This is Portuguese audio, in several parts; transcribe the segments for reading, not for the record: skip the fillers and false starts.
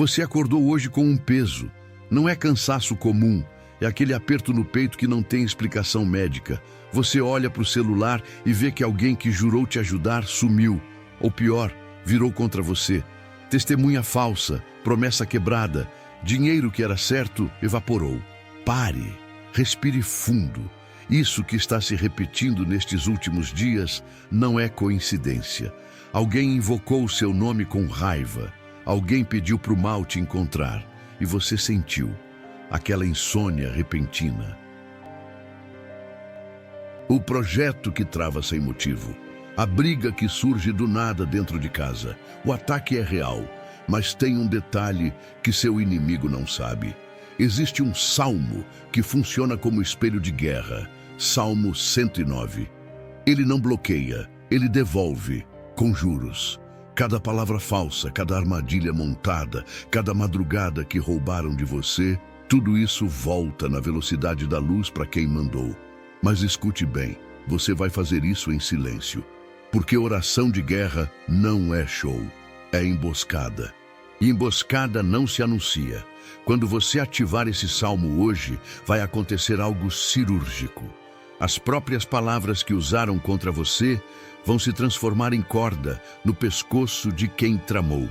Você acordou hoje com um peso. Não é cansaço comum, é aquele aperto no peito que não tem explicação médica. Você olha para o celular e vê que alguém que jurou te ajudar sumiu. Ou pior, virou contra você. Testemunha falsa, promessa quebrada, dinheiro que era certo evaporou. Pare, respire fundo. Isso que está se repetindo nestes últimos dias não é coincidência. Alguém invocou o seu nome com raiva. Alguém pediu para o mal te encontrar. E você sentiu aquela insônia repentina. O projeto que trava sem motivo. A briga que surge do nada dentro de casa. O ataque é real, mas tem um detalhe que seu inimigo não sabe. Existe um salmo que funciona como espelho de guerra. Salmo 109. Ele não bloqueia, ele devolve, com juros. Cada palavra falsa, cada armadilha montada, cada madrugada que roubaram de você, tudo isso volta na velocidade da luz para quem mandou. Mas escute bem, você vai fazer isso em silêncio. Porque oração de guerra não é show, é emboscada. E emboscada não se anuncia. Quando você ativar esse salmo hoje, vai acontecer algo cirúrgico. As próprias palavras que usaram contra você vão se transformar em corda no pescoço de quem tramou.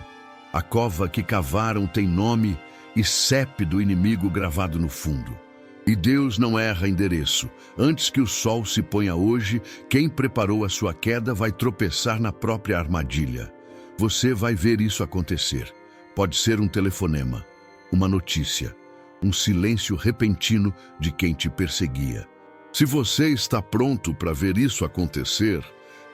A cova que cavaram tem nome e CEP do inimigo gravado no fundo. E Deus não erra endereço. Antes que o sol se ponha hoje, quem preparou a sua queda vai tropeçar na própria armadilha. Você vai ver isso acontecer. Pode ser um telefonema, uma notícia, um silêncio repentino de quem te perseguia. Se você está pronto para ver isso acontecer,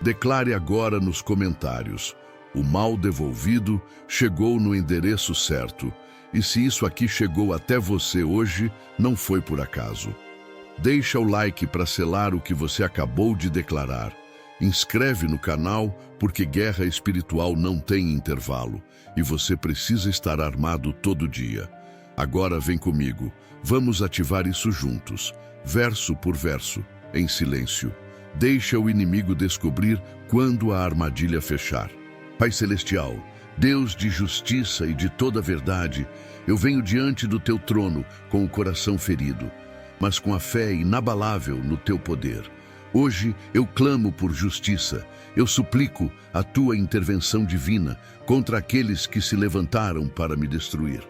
declare agora nos comentários: o mal devolvido chegou no endereço certo. E se isso aqui chegou até você hoje, não foi por acaso. Deixa o like para selar o que você acabou de declarar. Inscreve no canal, porque guerra espiritual não tem intervalo. E você precisa estar armado todo dia. Agora vem comigo. Vamos ativar isso juntos, verso por verso, em silêncio. Deixa o inimigo descobrir quando a armadilha fechar. Pai Celestial, Deus de justiça e de toda verdade, eu venho diante do teu trono com o coração ferido, mas com a fé inabalável no teu poder. Hoje eu clamo por justiça, eu suplico a tua intervenção divina contra aqueles que se levantaram para me destruir.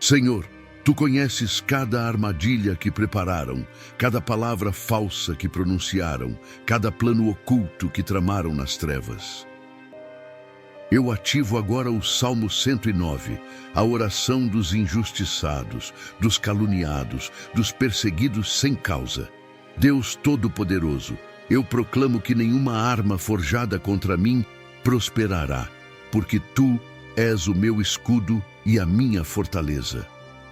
Senhor, tu conheces cada armadilha que prepararam, cada palavra falsa que pronunciaram, cada plano oculto que tramaram nas trevas. Eu ativo agora o Salmo 109, a oração dos injustiçados, dos caluniados, dos perseguidos sem causa. Deus Todo-Poderoso, eu proclamo que nenhuma arma forjada contra mim prosperará, porque tu és o meu escudo e a minha fortaleza.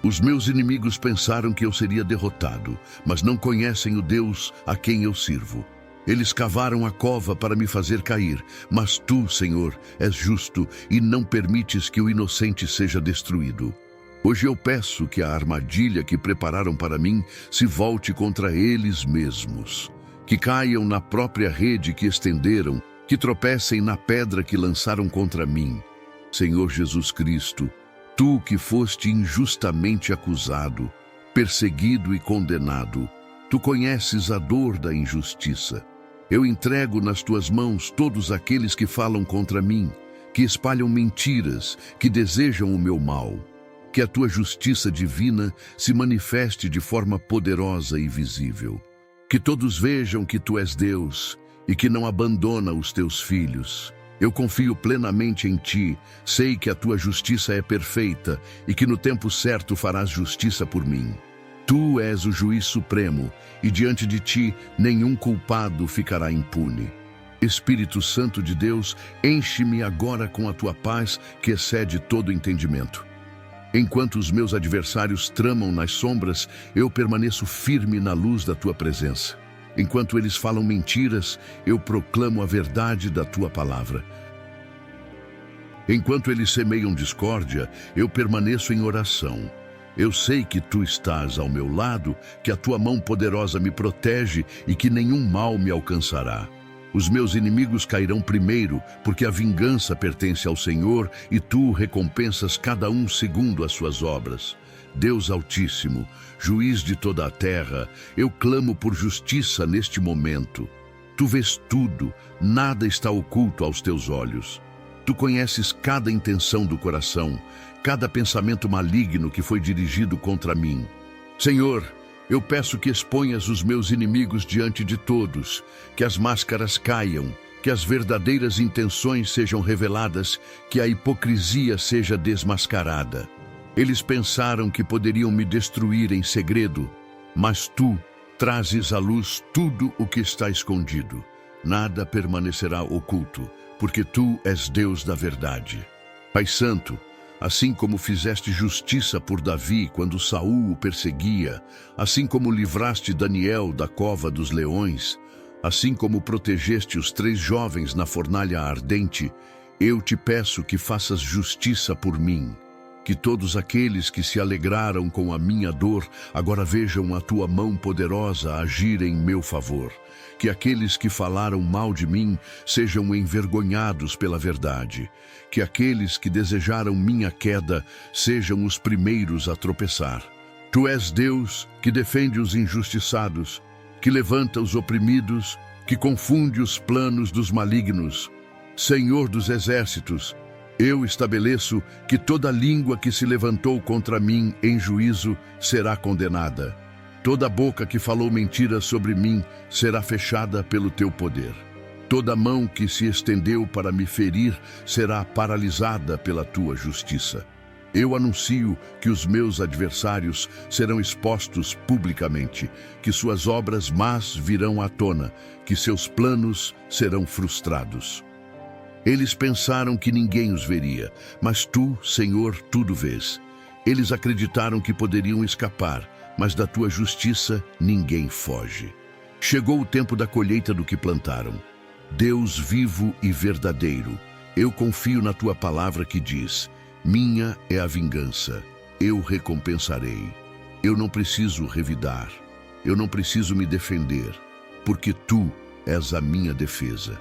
Os meus inimigos pensaram que eu seria derrotado, mas não conhecem o Deus a quem eu sirvo. Eles cavaram a cova para me fazer cair, mas tu, Senhor, és justo e não permites que o inocente seja destruído. Hoje eu peço que a armadilha que prepararam para mim se volte contra eles mesmos, que caiam na própria rede que estenderam, que tropecem na pedra que lançaram contra mim. Senhor Jesus Cristo, tu que foste injustamente acusado, perseguido e condenado, tu conheces a dor da injustiça. Eu entrego nas tuas mãos todos aqueles que falam contra mim, que espalham mentiras, que desejam o meu mal. Que a tua justiça divina se manifeste de forma poderosa e visível. Que todos vejam que tu és Deus e que não abandona os teus filhos. Eu confio plenamente em ti, sei que a tua justiça é perfeita e que no tempo certo farás justiça por mim. Tu és o juiz supremo, e diante de ti nenhum culpado ficará impune. Espírito Santo de Deus, enche-me agora com a tua paz que excede todo entendimento. Enquanto os meus adversários tramam nas sombras, eu permaneço firme na luz da tua presença. Enquanto eles falam mentiras, eu proclamo a verdade da tua palavra. Enquanto eles semeiam discórdia, eu permaneço em oração. Eu sei que tu estás ao meu lado, que a tua mão poderosa me protege e que nenhum mal me alcançará. Os meus inimigos cairão primeiro, porque a vingança pertence ao Senhor e tu recompensas cada um segundo as suas obras. Deus Altíssimo, juiz de toda a terra, eu clamo por justiça neste momento. Tu vês tudo, nada está oculto aos teus olhos. Tu conheces cada intenção do coração, cada pensamento maligno que foi dirigido contra mim. Senhor, eu peço que exponhas os meus inimigos diante de todos, que as máscaras caiam, que as verdadeiras intenções sejam reveladas, que a hipocrisia seja desmascarada. Eles pensaram que poderiam me destruir em segredo, mas tu trazes à luz tudo o que está escondido. Nada permanecerá oculto, porque tu és Deus da verdade. Pai Santo, assim como fizeste justiça por Davi quando Saul o perseguia, assim como livraste Daniel da cova dos leões, assim como protegeste os 3 jovens na fornalha ardente, eu te peço que faças justiça por mim. Que todos aqueles que se alegraram com a minha dor agora vejam a tua mão poderosa agir em meu favor. Que aqueles que falaram mal de mim sejam envergonhados pela verdade. Que aqueles que desejaram minha queda sejam os primeiros a tropeçar. Tu és Deus que defende os injustiçados, que levanta os oprimidos, que confunde os planos dos malignos. Senhor dos exércitos, eu estabeleço que toda língua que se levantou contra mim em juízo será condenada. Toda boca que falou mentiras sobre mim será fechada pelo teu poder. Toda mão que se estendeu para me ferir será paralisada pela tua justiça. Eu anuncio que os meus adversários serão expostos publicamente, que suas obras más virão à tona, que seus planos serão frustrados. Eles pensaram que ninguém os veria, mas tu, Senhor, tudo vês. Eles acreditaram que poderiam escapar, mas da tua justiça ninguém foge. Chegou o tempo da colheita do que plantaram. Deus vivo e verdadeiro, eu confio na tua palavra que diz: minha é a vingança, eu recompensarei. Eu não preciso revidar, eu não preciso me defender, porque tu és a minha defesa.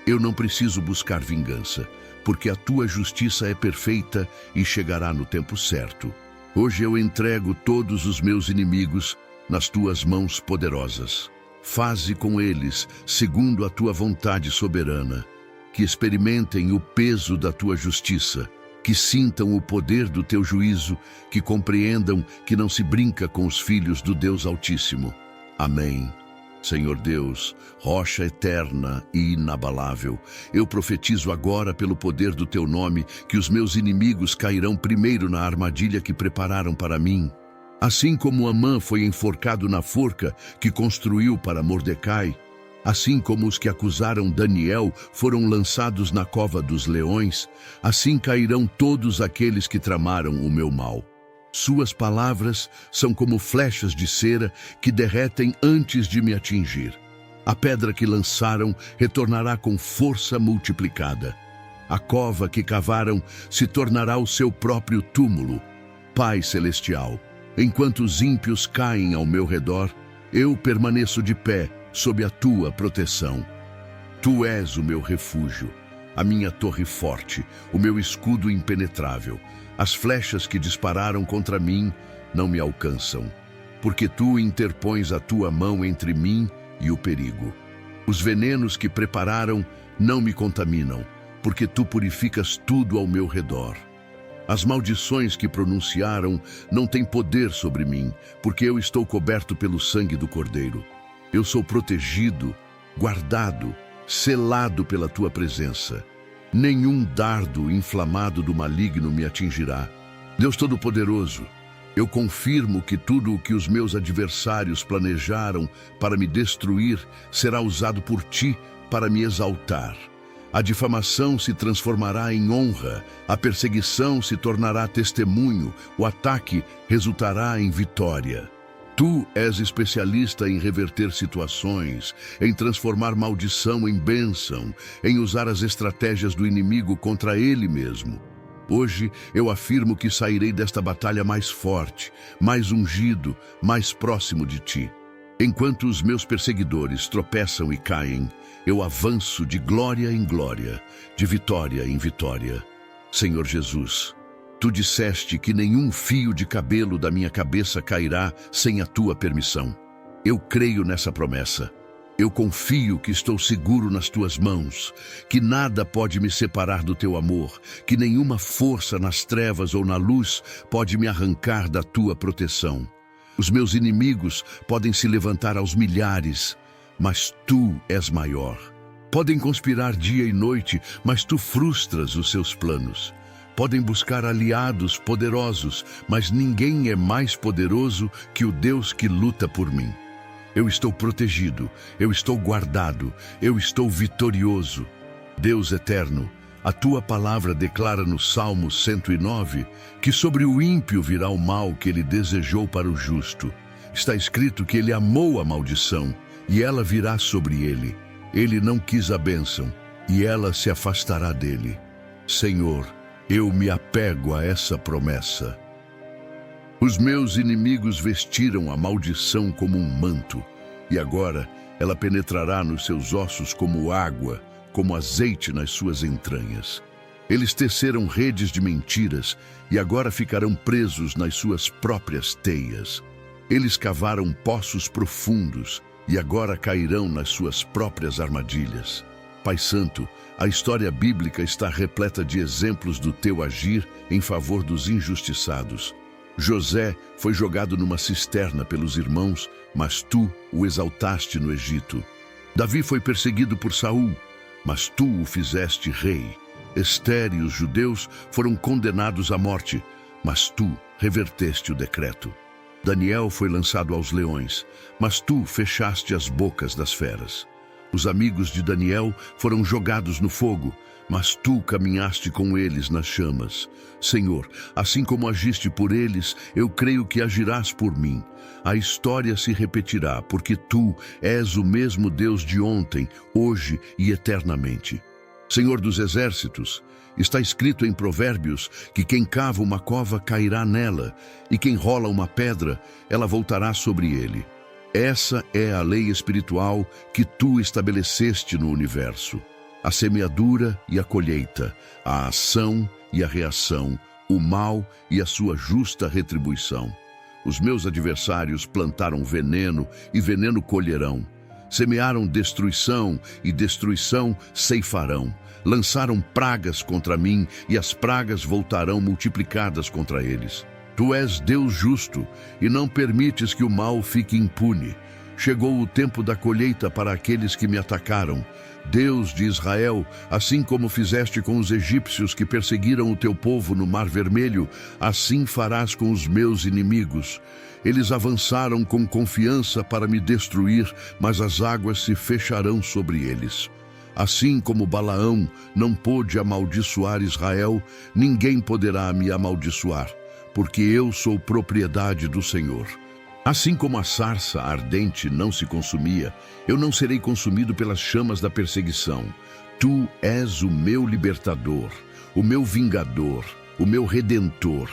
Eu não preciso buscar vingança, porque a tua justiça é perfeita e chegará no tempo certo. Hoje eu entrego todos os meus inimigos nas tuas mãos poderosas. Faze com eles segundo a tua vontade soberana, que experimentem o peso da tua justiça, que sintam o poder do teu juízo, que compreendam que não se brinca com os filhos do Deus Altíssimo. Amém. Senhor Deus, rocha eterna e inabalável, eu profetizo agora pelo poder do teu nome que os meus inimigos cairão primeiro na armadilha que prepararam para mim. Assim como Amã foi enforcado na forca que construiu para Mordecai, assim como os que acusaram Daniel foram lançados na cova dos leões, assim cairão todos aqueles que tramaram o meu mal. Suas palavras são como flechas de cera que derretem antes de me atingir. A pedra que lançaram retornará com força multiplicada. A cova que cavaram se tornará o seu próprio túmulo. Pai Celestial, enquanto os ímpios caem ao meu redor, eu permaneço de pé sob a tua proteção. Tu és o meu refúgio, a minha torre forte, o meu escudo impenetrável. As flechas que dispararam contra mim não me alcançam, porque tu interpões a tua mão entre mim e o perigo. Os venenos que prepararam não me contaminam, porque tu purificas tudo ao meu redor. As maldições que pronunciaram não têm poder sobre mim, porque eu estou coberto pelo sangue do Cordeiro. Eu sou protegido, guardado, selado pela tua presença. Nenhum dardo inflamado do maligno me atingirá. Deus Todo-Poderoso, eu confirmo que tudo o que os meus adversários planejaram para me destruir será usado por ti para me exaltar. A difamação se transformará em honra, a perseguição se tornará testemunho, o ataque resultará em vitória. Tu és especialista em reverter situações, em transformar maldição em bênção, em usar as estratégias do inimigo contra ele mesmo. Hoje eu afirmo que sairei desta batalha mais forte, mais ungido, mais próximo de ti. Enquanto os meus perseguidores tropeçam e caem, eu avanço de glória em glória, de vitória em vitória. Senhor Jesus, tu disseste que nenhum fio de cabelo da minha cabeça cairá sem a tua permissão. Eu creio nessa promessa. Eu confio que estou seguro nas tuas mãos, que nada pode me separar do teu amor, que nenhuma força nas trevas ou na luz pode me arrancar da tua proteção. Os meus inimigos podem se levantar aos milhares, mas tu és maior. Podem conspirar dia e noite, mas tu frustras os seus planos. Podem buscar aliados poderosos, mas ninguém é mais poderoso que o Deus que luta por mim. Eu estou protegido, eu estou guardado, eu estou vitorioso. Deus eterno, a tua palavra declara no Salmo 109 que sobre o ímpio virá o mal que ele desejou para o justo. Está escrito que ele amou a maldição e ela virá sobre ele. Ele não quis a bênção e ela se afastará dele. Senhor, eu me apego a essa promessa. Os meus inimigos vestiram a maldição como um manto, e agora ela penetrará nos seus ossos como água, como azeite nas suas entranhas. Eles teceram redes de mentiras e agora ficarão presos nas suas próprias teias. Eles cavaram poços profundos e agora cairão nas suas próprias armadilhas. Pai Santo, a história bíblica está repleta de exemplos do teu agir em favor dos injustiçados. José foi jogado numa cisterna pelos irmãos, mas tu o exaltaste no Egito. Davi foi perseguido por Saul, mas tu o fizeste rei. Ester e os judeus foram condenados à morte, mas tu reverteste o decreto. Daniel foi lançado aos leões, mas tu fechaste as bocas das feras. Os amigos de Daniel foram jogados no fogo, mas tu caminhaste com eles nas chamas. Senhor, assim como agiste por eles, eu creio que agirás por mim. A história se repetirá, porque tu és o mesmo Deus de ontem, hoje e eternamente. Senhor dos exércitos, está escrito em Provérbios que quem cava uma cova cairá nela, e quem rola uma pedra, ela voltará sobre ele. Essa é a lei espiritual que tu estabeleceste no universo. A semeadura e a colheita, a ação e a reação, o mal e a sua justa retribuição. Os meus adversários plantaram veneno e veneno colherão. Semearam destruição e destruição ceifarão. Lançaram pragas contra mim e as pragas voltarão multiplicadas contra eles. Tu és Deus justo e não permites que o mal fique impune. Chegou o tempo da colheita para aqueles que me atacaram. Deus de Israel, assim como fizeste com os egípcios que perseguiram o teu povo no Mar Vermelho, assim farás com os meus inimigos. Eles avançaram com confiança para me destruir, mas as águas se fecharão sobre eles. Assim como Balaão não pôde amaldiçoar Israel, ninguém poderá me amaldiçoar, porque eu sou propriedade do Senhor. Assim como a sarça ardente não se consumia, eu não serei consumido pelas chamas da perseguição. Tu és o meu libertador, o meu vingador, o meu redentor.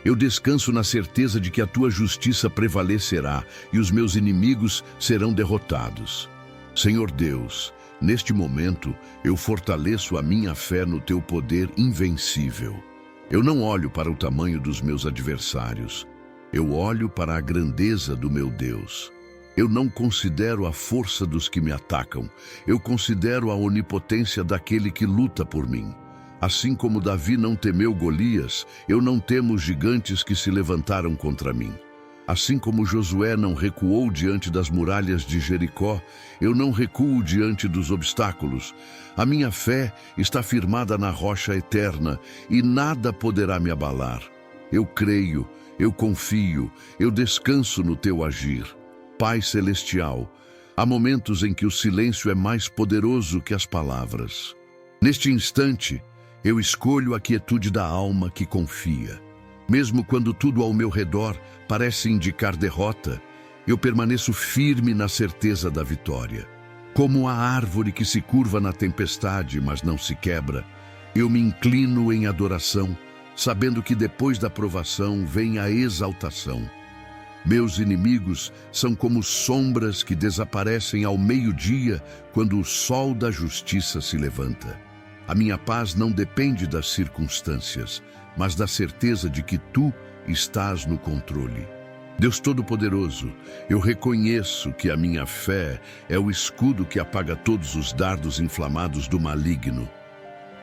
Eu descanso na certeza de que a tua justiça prevalecerá e os meus inimigos serão derrotados. Senhor Deus, neste momento eu fortaleço a minha fé no teu poder invencível. Eu não olho para o tamanho dos meus adversários. Eu olho para a grandeza do meu Deus. Eu não considero a força dos que me atacam. Eu considero a onipotência daquele que luta por mim. Assim como Davi não temeu Golias, eu não temo os gigantes que se levantaram contra mim. Assim como Josué não recuou diante das muralhas de Jericó, eu não recuo diante dos obstáculos. A minha fé está firmada na rocha eterna e nada poderá me abalar. Eu creio, eu confio, eu descanso no teu agir. Pai Celestial, há momentos em que o silêncio é mais poderoso que as palavras. Neste instante, eu escolho a quietude da alma que confia. Mesmo quando tudo ao meu redor parece indicar derrota, eu permaneço firme na certeza da vitória. Como a árvore que se curva na tempestade, mas não se quebra, eu me inclino em adoração, sabendo que depois da provação vem a exaltação. Meus inimigos são como sombras que desaparecem ao meio-dia quando o sol da justiça se levanta. A minha paz não depende das circunstâncias, mas da certeza de que tu estás no controle. Deus Todo-Poderoso, eu reconheço que a minha fé é o escudo que apaga todos os dardos inflamados do maligno.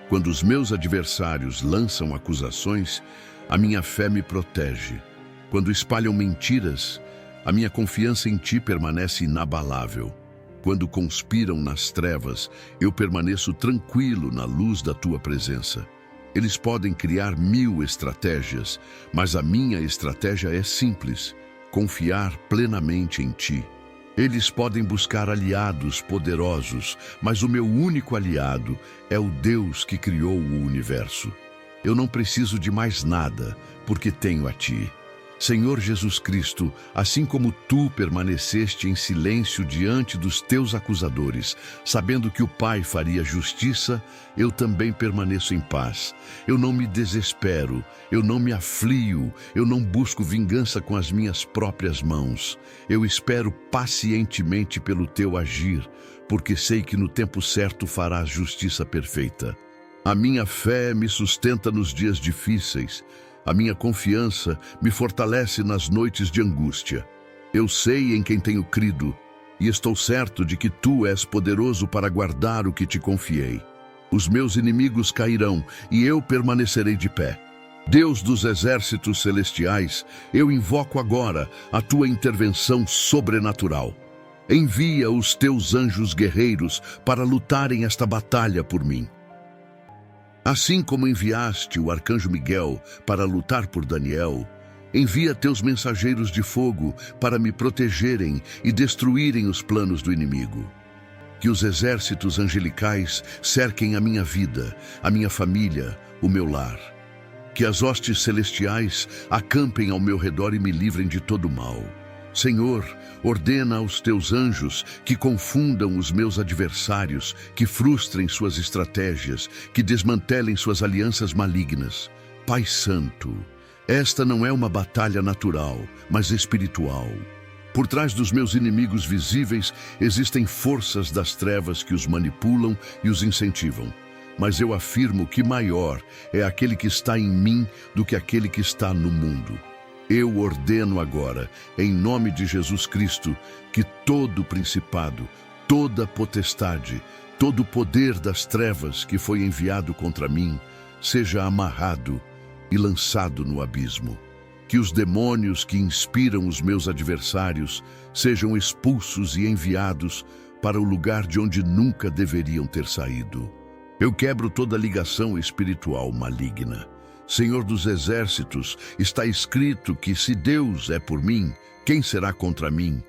Quando os meus adversários lançam acusações, a minha fé me protege. Quando espalham mentiras, a minha confiança em ti permanece inabalável. Quando conspiram nas trevas, eu permaneço tranquilo na luz da tua presença. Eles podem criar 1000 estratégias, mas a minha estratégia é simples: confiar plenamente em ti. Eles podem buscar aliados poderosos, mas o meu único aliado é o Deus que criou o universo. Eu não preciso de mais nada, porque tenho a ti. Senhor Jesus Cristo, assim como tu permaneceste em silêncio diante dos teus acusadores, sabendo que o Pai faria justiça, eu também permaneço em paz. Eu não me desespero, eu não me aflio, eu não busco vingança com as minhas próprias mãos. Eu espero pacientemente pelo teu agir, porque sei que no tempo certo farás justiça perfeita. A minha fé me sustenta nos dias difíceis. A minha confiança me fortalece nas noites de angústia. Eu sei em quem tenho crido e estou certo de que tu és poderoso para guardar o que te confiei. Os meus inimigos cairão e eu permanecerei de pé. Deus dos exércitos celestiais, eu invoco agora a tua intervenção sobrenatural. Envia os teus anjos guerreiros para lutarem esta batalha por mim. Assim como enviaste o arcanjo Miguel para lutar por Daniel, envia teus mensageiros de fogo para me protegerem e destruírem os planos do inimigo. Que os exércitos angelicais cerquem a minha vida, a minha família, o meu lar. Que as hostes celestiais acampem ao meu redor e me livrem de todo mal. Senhor, ordena aos teus anjos que confundam os meus adversários, que frustrem suas estratégias, que desmantelem suas alianças malignas. Pai Santo, esta não é uma batalha natural, mas espiritual. Por trás dos meus inimigos visíveis existem forças das trevas que os manipulam e os incentivam. Mas eu afirmo que maior é aquele que está em mim do que aquele que está no mundo. Eu ordeno agora, em nome de Jesus Cristo, que todo principado, toda potestade, todo poder das trevas que foi enviado contra mim, seja amarrado e lançado no abismo. Que os demônios que inspiram os meus adversários sejam expulsos e enviados para o lugar de onde nunca deveriam ter saído. Eu quebro toda ligação espiritual maligna. Senhor dos exércitos, está escrito que se Deus é por mim, quem será contra mim?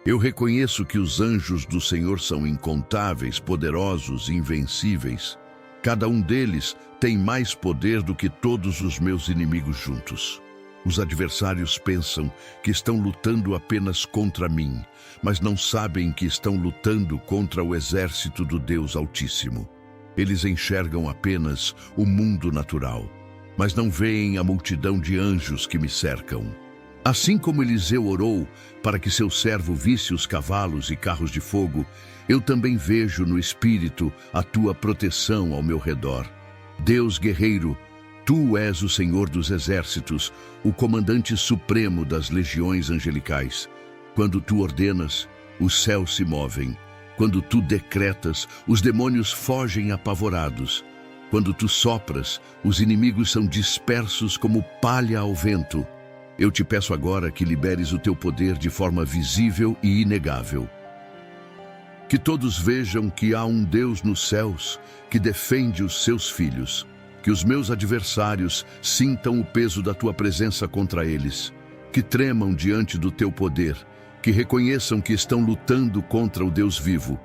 Eu reconheço que os anjos do Senhor são incontáveis, poderosos e invencíveis. Cada um deles tem mais poder do que todos os meus inimigos juntos. Os adversários pensam que estão lutando apenas contra mim, mas não sabem que estão lutando contra o exército do Deus Altíssimo. Eles enxergam apenas o mundo natural, mas não veem a multidão de anjos que me cercam. Assim como Eliseu orou para que seu servo visse os cavalos e carros de fogo, eu também vejo no Espírito a tua proteção ao meu redor. Deus guerreiro, tu és o Senhor dos exércitos, o comandante supremo das legiões angelicais. Quando tu ordenas, os céus se movem. Quando tu decretas, os demônios fogem apavorados. Quando tu sopras, os inimigos são dispersos como palha ao vento. Eu te peço agora que liberes o teu poder de forma visível e inegável. Que todos vejam que há um Deus nos céus que defende os seus filhos. Que os meus adversários sintam o peso da tua presença contra eles. Que tremam diante do teu poder. Que reconheçam que estão lutando contra o Deus vivo.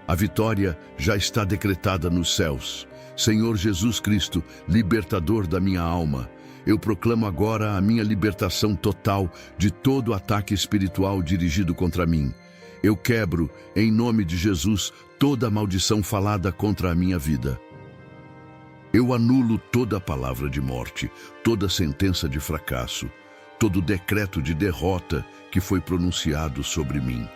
A vitória já está decretada nos céus. Senhor Jesus Cristo, libertador da minha alma, eu proclamo agora a minha libertação total de todo ataque espiritual dirigido contra mim. Eu quebro, em nome de Jesus, toda maldição falada contra a minha vida. Eu anulo toda palavra de morte, toda sentença de fracasso. todo decreto de derrota que foi pronunciado sobre mim.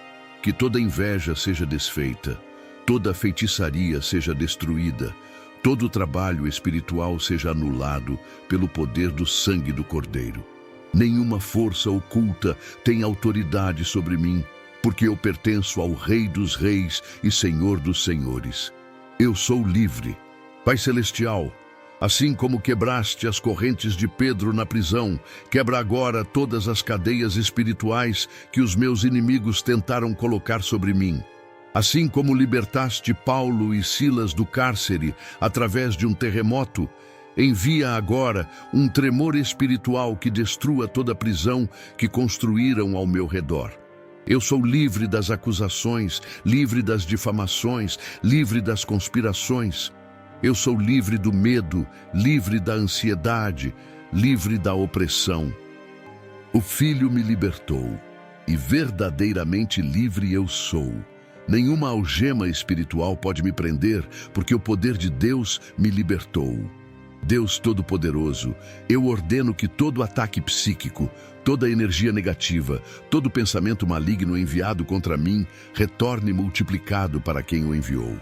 Que toda inveja seja desfeita, toda feitiçaria seja destruída, todo trabalho espiritual seja anulado pelo poder do sangue do Cordeiro. Nenhuma força oculta tem autoridade sobre mim, porque eu pertenço ao Rei dos Reis e Senhor dos Senhores. Eu sou livre. Pai Celestial, assim como quebraste as correntes de Pedro na prisão, quebra agora todas as cadeias espirituais que os meus inimigos tentaram colocar sobre mim. Assim como libertaste Paulo e Silas do cárcere através de um terremoto, envia agora um tremor espiritual que destrua toda a prisão que construíram ao meu redor. Eu sou livre das acusações, livre das difamações, livre das conspirações. Eu sou livre do medo, livre da ansiedade, livre da opressão. O Filho me libertou, e verdadeiramente livre eu sou. Nenhuma algema espiritual pode me prender, porque o poder de Deus me libertou. Deus Todo-Poderoso, eu ordeno que todo ataque psíquico, toda energia negativa, todo pensamento maligno enviado contra mim, retorne multiplicado para quem o enviou.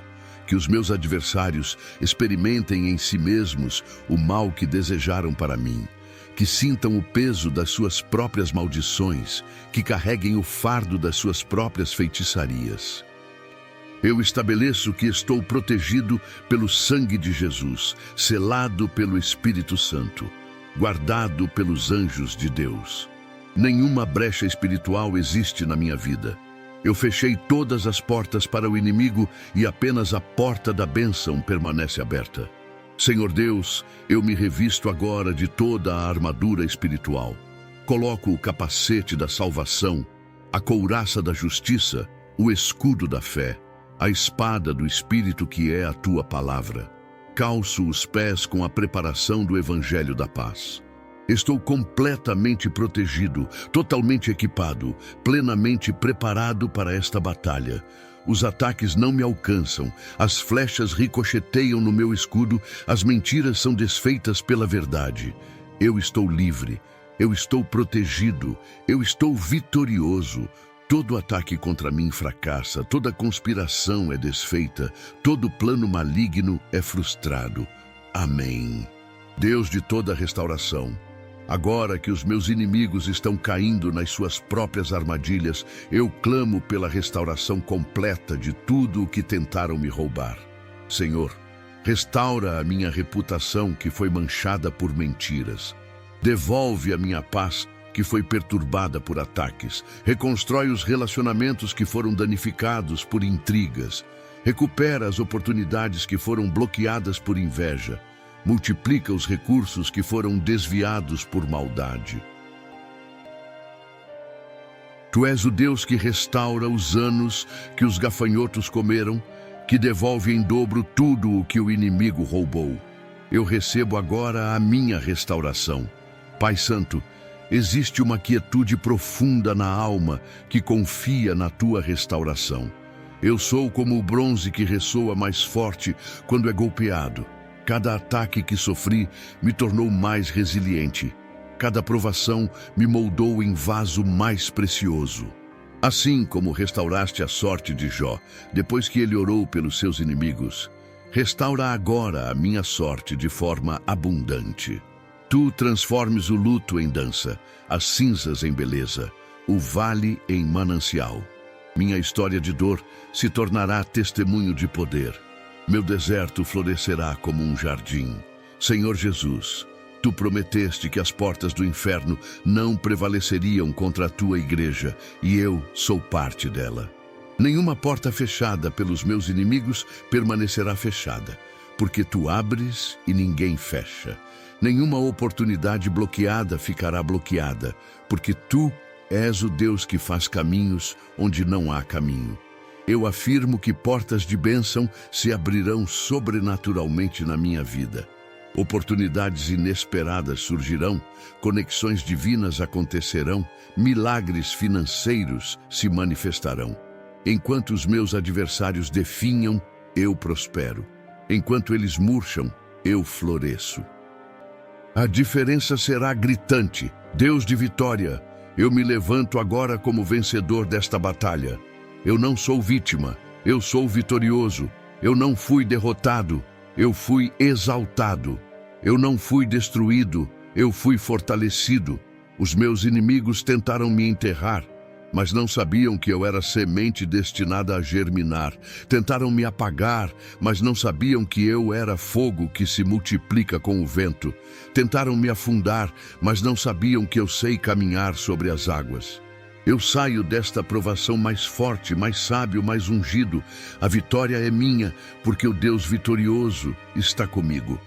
Que os meus adversários experimentem em si mesmos o mal que desejaram para mim. Que sintam o peso das suas próprias maldições, que carreguem o fardo das suas próprias feitiçarias. Eu estabeleço que estou protegido pelo sangue de Jesus, selado pelo Espírito Santo, guardado pelos anjos de Deus. Nenhuma brecha espiritual existe na minha vida. Eu fechei todas as portas para o inimigo e apenas a porta da bênção permanece aberta. Senhor Deus, eu me revisto agora de toda a armadura espiritual. Coloco o capacete da salvação, a couraça da justiça, o escudo da fé, a espada do Espírito que é a tua palavra. Calço os pés com a preparação do Evangelho da paz. Estou completamente protegido, totalmente equipado, plenamente preparado para esta batalha. Os ataques não me alcançam, as flechas ricocheteiam no meu escudo, as mentiras são desfeitas pela verdade. Eu estou livre, eu estou protegido, eu estou vitorioso. Todo ataque contra mim fracassa, toda conspiração é desfeita, todo plano maligno é frustrado. Amém. Deus de toda restauração, agora que os meus inimigos estão caindo nas suas próprias armadilhas, eu clamo pela restauração completa de tudo o que tentaram me roubar. Senhor, restaura a minha reputação que foi manchada por mentiras. Devolve a minha paz que foi perturbada por ataques. Reconstrói os relacionamentos que foram danificados por intrigas. Recupera as oportunidades que foram bloqueadas por inveja. Multiplica os recursos que foram desviados por maldade. Tu és o Deus que restaura os anos que os gafanhotos comeram, que devolve em dobro tudo o que o inimigo roubou. Eu recebo agora a minha restauração. Pai Santo, existe uma quietude profunda na alma que confia na tua restauração. Eu sou como o bronze que ressoa mais forte quando é golpeado. Cada ataque que sofri me tornou mais resiliente. Cada provação me moldou em vaso mais precioso. Assim como restauraste a sorte de Jó, depois que ele orou pelos seus inimigos, restaura agora a minha sorte de forma abundante. Tu transformes o luto em dança, as cinzas em beleza, o vale em manancial. Minha história de dor se tornará testemunho de poder. Meu deserto florescerá como um jardim. Senhor Jesus, tu prometeste que as portas do inferno não prevaleceriam contra a tua igreja, e eu sou parte dela. Nenhuma porta fechada pelos meus inimigos permanecerá fechada, porque tu abres e ninguém fecha. Nenhuma oportunidade bloqueada ficará bloqueada, porque tu és o Deus que faz caminhos onde não há caminho. Eu afirmo que portas de bênção se abrirão sobrenaturalmente na minha vida. Oportunidades inesperadas surgirão, conexões divinas acontecerão, milagres financeiros se manifestarão. Enquanto os meus adversários definham, eu prospero. Enquanto eles murcham, eu floresço. A diferença será gritante, Deus de vitória, eu me levanto agora como vencedor desta batalha. Eu não sou vítima, eu sou vitorioso. Eu não fui derrotado, eu fui exaltado. Eu não fui destruído, eu fui fortalecido. Os meus inimigos tentaram me enterrar, mas não sabiam que eu era semente destinada a germinar. Tentaram me apagar, mas não sabiam que eu era fogo que se multiplica com o vento. Tentaram me afundar, mas não sabiam que eu sei caminhar sobre as águas. Eu saio desta provação mais forte, mais sábio, mais ungido. A vitória é minha, porque o Deus vitorioso está comigo.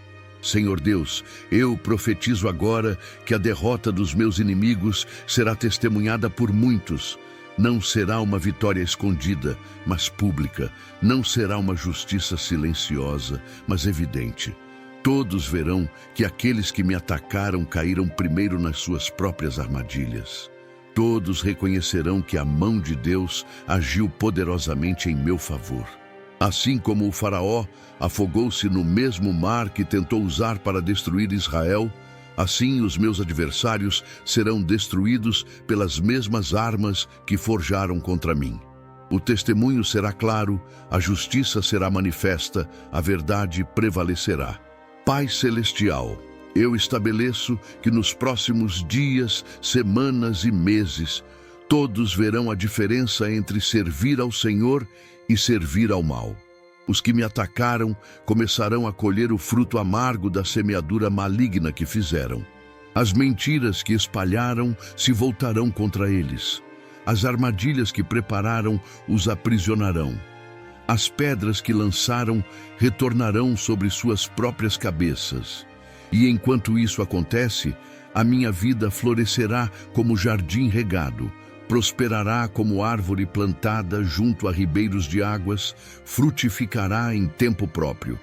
Senhor Deus, eu profetizo agora que a derrota dos meus inimigos será testemunhada por muitos. Não será uma vitória escondida, mas pública. Não será uma justiça silenciosa, mas evidente. Todos verão que aqueles que me atacaram caíram primeiro nas suas próprias armadilhas. Todos reconhecerão que a mão de Deus agiu poderosamente em meu favor. Assim como o faraó afogou-se no mesmo mar que tentou usar para destruir Israel, assim os meus adversários serão destruídos pelas mesmas armas que forjaram contra mim. O testemunho será claro, a justiça será manifesta, a verdade prevalecerá. Pai Celestial, eu estabeleço que nos próximos dias, semanas e meses, todos verão a diferença entre servir ao Senhor e servir ao mal. Os que me atacaram começarão a colher o fruto amargo da semeadura maligna que fizeram. As mentiras que espalharam se voltarão contra eles. As armadilhas que prepararam os aprisionarão. As pedras que lançaram retornarão sobre suas próprias cabeças. E enquanto isso acontece, a minha vida florescerá como jardim regado, prosperará como árvore plantada junto a ribeiros de águas, frutificará em tempo próprio.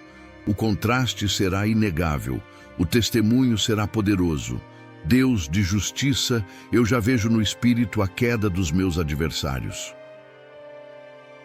O contraste será inegável, o testemunho será poderoso. Deus de justiça, eu já vejo no espírito a queda dos meus adversários.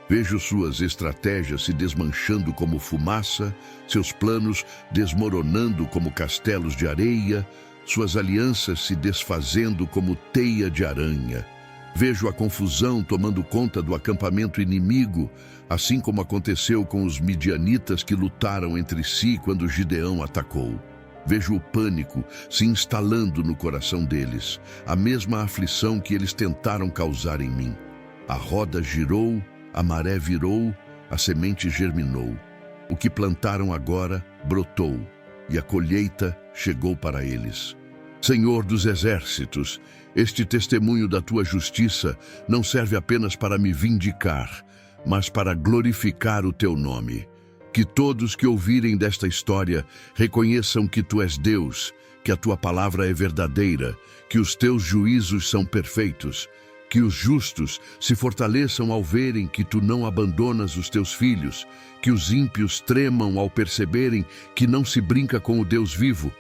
Vejo suas estratégias se desmanchando como fumaça, seus planos desmoronando como castelos de areia, suas alianças se desfazendo como teia de aranha. Vejo a confusão tomando conta do acampamento inimigo, assim como aconteceu com os midianitas que lutaram entre si quando Gideão atacou. Vejo o pânico se instalando no coração deles, a mesma aflição que eles tentaram causar em mim. A roda girou, a maré virou, a semente germinou. O que plantaram agora brotou, e a colheita chegou para eles. Senhor dos exércitos, este testemunho da tua justiça não serve apenas para me vindicar, mas para glorificar o teu nome. Que todos que ouvirem desta história reconheçam que tu és Deus, que a tua palavra é verdadeira, que os teus juízos são perfeitos, que os justos se fortaleçam ao verem que tu não abandonas os teus filhos, que os ímpios tremam ao perceberem que não se brinca com o Deus vivo,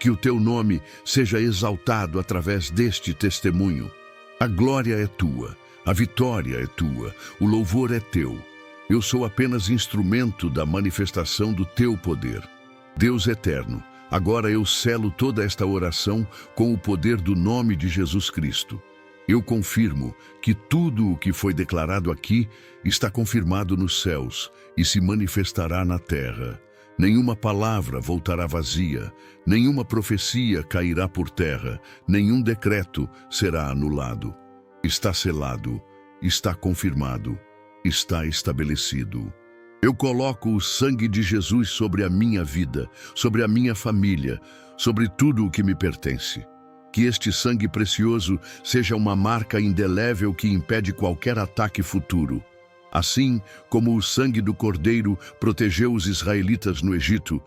que o teu nome seja exaltado através deste testemunho. A glória é tua, a vitória é tua, o louvor é teu. Eu sou apenas instrumento da manifestação do teu poder. Deus eterno, agora eu selo toda esta oração com o poder do nome de Jesus Cristo. Eu confirmo que tudo o que foi declarado aqui está confirmado nos céus e se manifestará na terra. Nenhuma palavra voltará vazia, nenhuma profecia cairá por terra, nenhum decreto será anulado. Está selado, está confirmado, está estabelecido. Eu coloco o sangue de Jesus sobre a minha vida, sobre a minha família, sobre tudo o que me pertence. Que este sangue precioso seja uma marca indelével que impede qualquer ataque futuro. Assim como o sangue do Cordeiro protegeu os israelitas no Egito,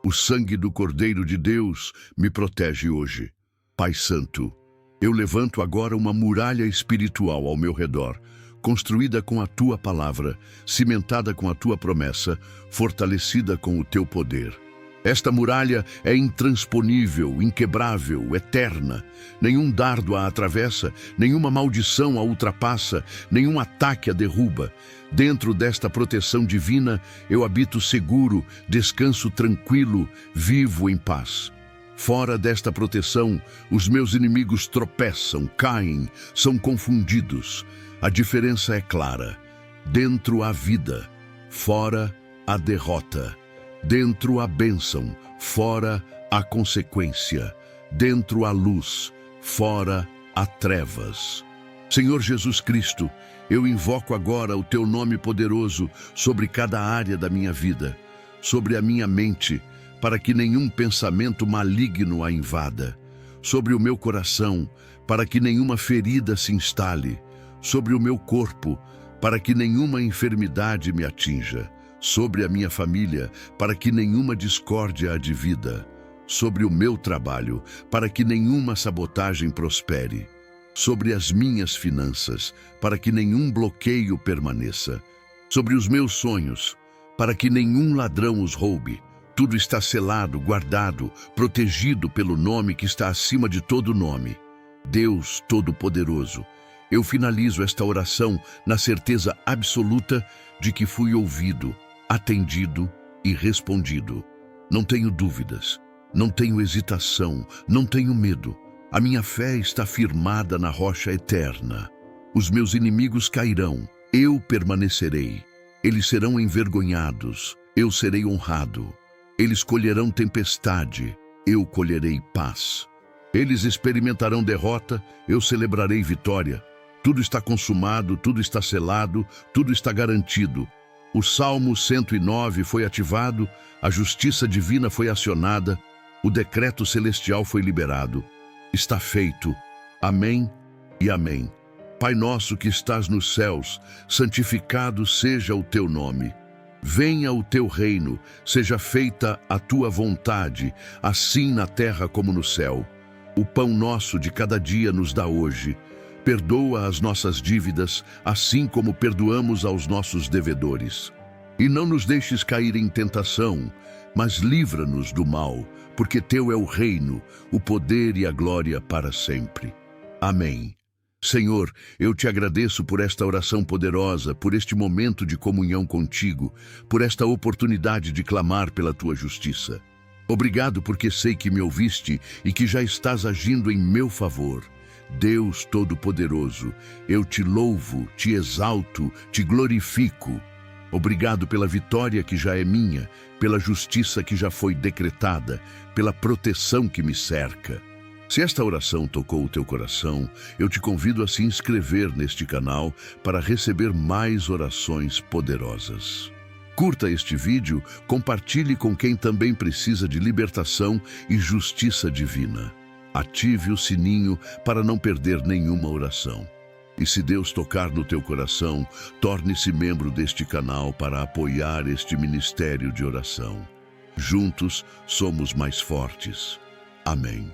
o sangue do Cordeiro de Deus me protege hoje. Pai Santo, eu levanto agora uma muralha espiritual ao meu redor, construída com a tua palavra, cimentada com a tua promessa, fortalecida com o teu poder. Esta muralha é intransponível, inquebrável, eterna. Nenhum dardo a atravessa, nenhuma maldição a ultrapassa, nenhum ataque a derruba. Dentro desta proteção divina, eu habito seguro, descanso tranquilo, vivo em paz. Fora desta proteção, os meus inimigos tropeçam, caem, são confundidos. A diferença é clara. Dentro a vida, fora a derrota. Dentro a bênção, fora a consequência. Dentro a luz, fora a trevas. Senhor Jesus Cristo, eu invoco agora o Teu nome poderoso sobre cada área da minha vida, sobre a minha mente, para que nenhum pensamento maligno a invada, sobre o meu coração, para que nenhuma ferida se instale, sobre o meu corpo, para que nenhuma enfermidade me atinja, sobre a minha família, para que nenhuma discórdia a divida, sobre o meu trabalho, para que nenhuma sabotagem prospere, sobre as minhas finanças, para que nenhum bloqueio permaneça, sobre os meus sonhos, para que nenhum ladrão os roube. Tudo está selado, guardado, protegido pelo nome que está acima de todo nome. Deus Todo-Poderoso, eu finalizo esta oração na certeza absoluta de que fui ouvido, atendido e respondido. Não tenho dúvidas, não tenho hesitação, não tenho medo. A minha fé está firmada na rocha eterna. Os meus inimigos cairão, eu permanecerei. Eles serão envergonhados, eu serei honrado. Eles colherão tempestade, eu colherei paz. Eles experimentarão derrota, eu celebrarei vitória. Tudo está consumado, tudo está selado, tudo está garantido. O Salmo 109 foi ativado, a justiça divina foi acionada, o decreto celestial foi liberado. Está feito. Amém e amém. Pai nosso que estás nos céus, santificado seja o teu nome. Venha o teu reino, seja feita a tua vontade, assim na terra como no céu. O pão nosso de cada dia nos dá hoje. Perdoa as nossas dívidas, assim como perdoamos aos nossos devedores. E não nos deixes cair em tentação, mas livra-nos do mal, porque teu é o reino, o poder e a glória para sempre. Amém. Senhor, eu te agradeço por esta oração poderosa, por este momento de comunhão contigo, por esta oportunidade de clamar pela tua justiça. Obrigado porque sei que me ouviste e que já estás agindo em meu favor. Deus Todo-Poderoso, eu te louvo, te exalto, te glorifico. Obrigado pela vitória que já é minha, pela justiça que já foi decretada, pela proteção que me cerca. Se esta oração tocou o teu coração, eu te convido a se inscrever neste canal para receber mais orações poderosas. Curta este vídeo, compartilhe com quem também precisa de libertação e justiça divina. Ative o sininho para não perder nenhuma oração. E se Deus tocar no teu coração, torne-se membro deste canal para apoiar este ministério de oração. Juntos somos mais fortes. Amém.